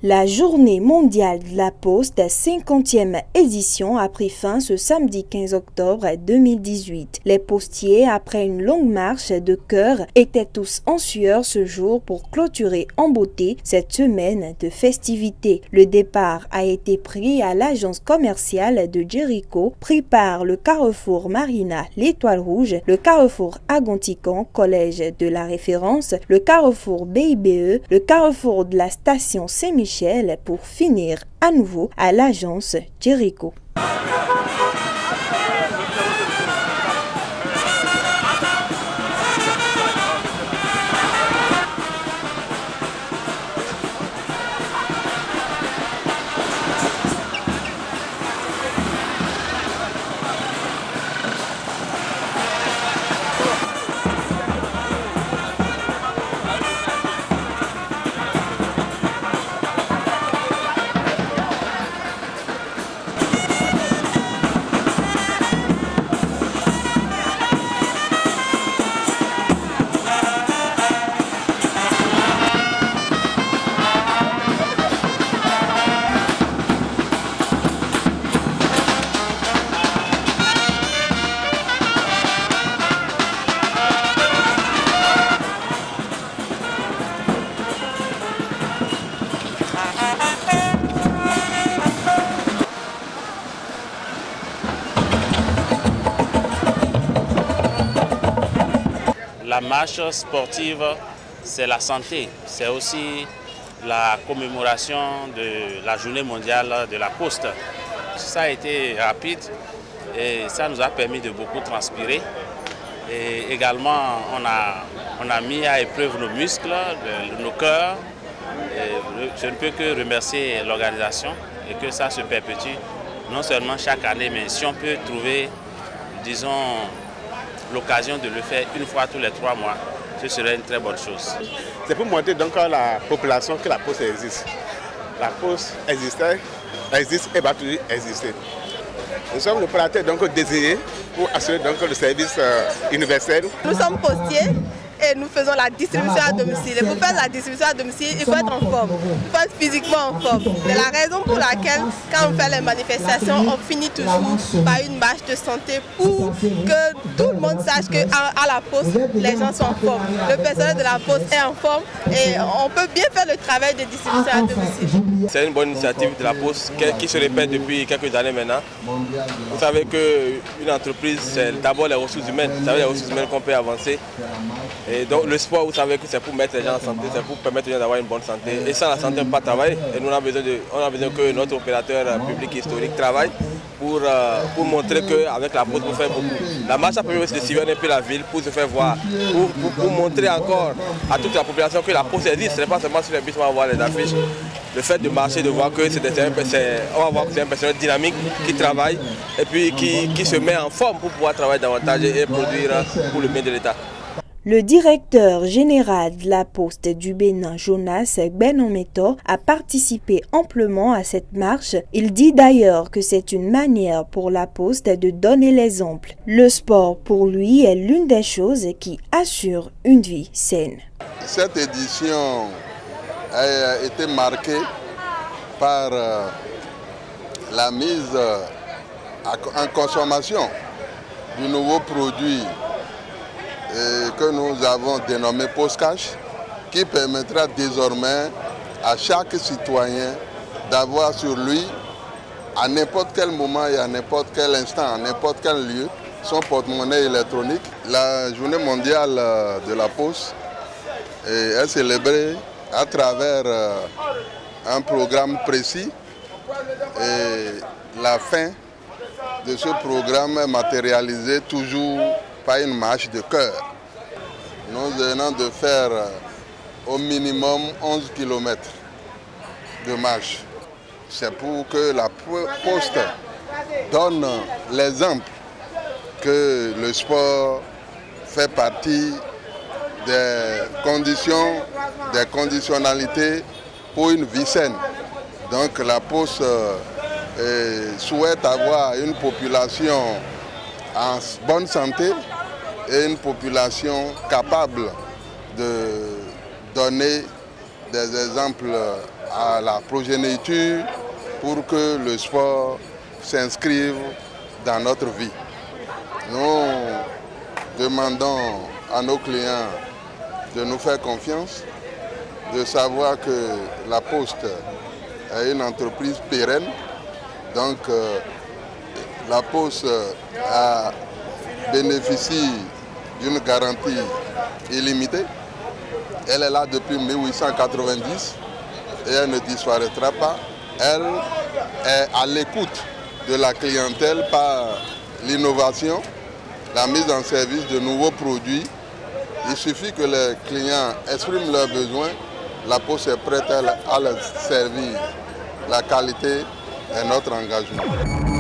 La journée mondiale de la poste, 50e édition, a pris fin ce samedi 15 octobre 2018. Les postiers, après une longue marche de cœur, étaient tous en sueur ce jour pour clôturer en beauté cette semaine de festivités. Le départ a été pris à l'agence commerciale de Jéricho, pris par le Carrefour Marina l'Étoile Rouge, le Carrefour Agontican, collège de la référence, le Carrefour BIBE, le Carrefour de la station Saint-Michel, pour finir à nouveau à l'agence Jéricho. La marche sportive, c'est la santé, c'est aussi la commémoration de la journée mondiale de la poste. Ça a été rapide et ça nous a permis de beaucoup transpirer. Et également, on a mis à épreuve nos muscles, nos cœurs. Et je ne peux que remercier l'organisation et que ça se perpétue, non seulement chaque année, mais si on peut trouver, disons, l'occasion de le faire une fois tous les 3 mois, ce serait une très bonne chose. C'est pour montrer donc à la population que la poste existe. La poste existe et va toujours exister. Nous sommes le opérateur donc désigné pour assurer donc le service universel. Nous sommes postiers et nous faisons la distribution à domicile. Et pour faire la distribution à domicile, il faut être en forme, il faut être physiquement en forme. C'est la raison pour laquelle, quand on fait les manifestations, on finit toujours par une marche de santé pour que tout le monde sache qu'à la poste, les gens sont en forme. Le personnel de la poste est en forme et on peut bien faire le travail de distribution à domicile. C'est une bonne initiative de la poste qui se répète depuis quelques années maintenant. Vous savez qu'une entreprise, c'est d'abord les ressources humaines. Vous savez les ressources humaines qu'on peut avancer. Et donc le sport, vous savez que c'est pour mettre les gens en santé, c'est pour permettre aux gens d'avoir une bonne santé. Et sans la santé, on ne peut pas travailler. Et nous, on a besoin que notre opérateur public historique travaille pour montrer qu'avec la poste, on fait beaucoup. La marche a permis aussi de sillonner un peu la ville pour se faire voir, pour montrer encore à toute la population que la poste existe. Ce n'est pas seulement sur les bus, on va voir les affiches. Le fait de marcher, de voir que on va voir que c'est un personnel dynamique qui travaille et puis qui se met en forme pour pouvoir travailler davantage et produire pour le bien de l'État. Le directeur général de la Poste du Bénin, Jonas Gbenometo, a participé amplement à cette marche. Il dit d'ailleurs que c'est une manière pour la Poste de donner l'exemple. Le sport, pour lui, est l'une des choses qui assure une vie saine. Cette édition a été marquée par la mise en consommation du nouveau produit que nous avons dénommé PostCash, qui permettra désormais à chaque citoyen d'avoir sur lui, à n'importe quel moment et à n'importe quel instant, à n'importe quel lieu, son porte-monnaie électronique. La journée mondiale de la poste est célébrée à travers un programme précis et la fin de ce programme est matérialisée toujours par une marche de cœur. Nous venons de faire au minimum 11 km de marche. C'est pour que la poste donne l'exemple que le sport fait partie des conditions, des conditionnalités pour une vie saine. Donc la Poste souhaite avoir une population en bonne santé et une population capable de donner des exemples à la progéniture pour que le sport s'inscrive dans notre vie. Nous demandons à nos clients de nous faire confiance, de savoir que la Poste est une entreprise pérenne. Donc la Poste bénéficie d'une garantie illimitée. Elle est là depuis 1890 et elle ne disparaîtra pas. Elle est à l'écoute de la clientèle par l'innovation, la mise en service de nouveaux produits. Il suffit que les clients expriment leurs besoins, la Poste est prête à leur servir. La qualité est notre engagement.